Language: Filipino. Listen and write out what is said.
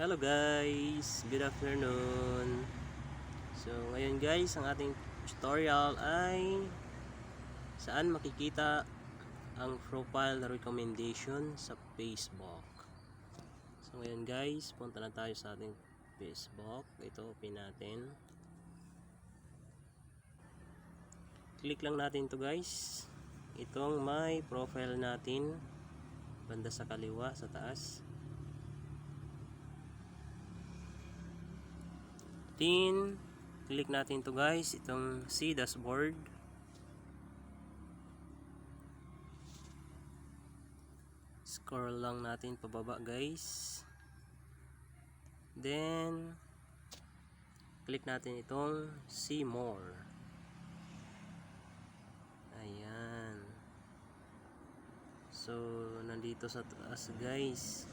Hello guys, good afternoon. So ngayon guys, ang ating tutorial ay saan makikita ang profile recommendation sa Facebook. So ngayon guys, punta na tayo sa ating Facebook. Ito, open natin. Click lang natin to guys. Itong my profile natin banda sa kaliwa sa taas. Then click natin to guys, itong see dashboard. Scroll lang natin pababa guys. Then click natin itong see more. Ayan. So nandito sa taas guys,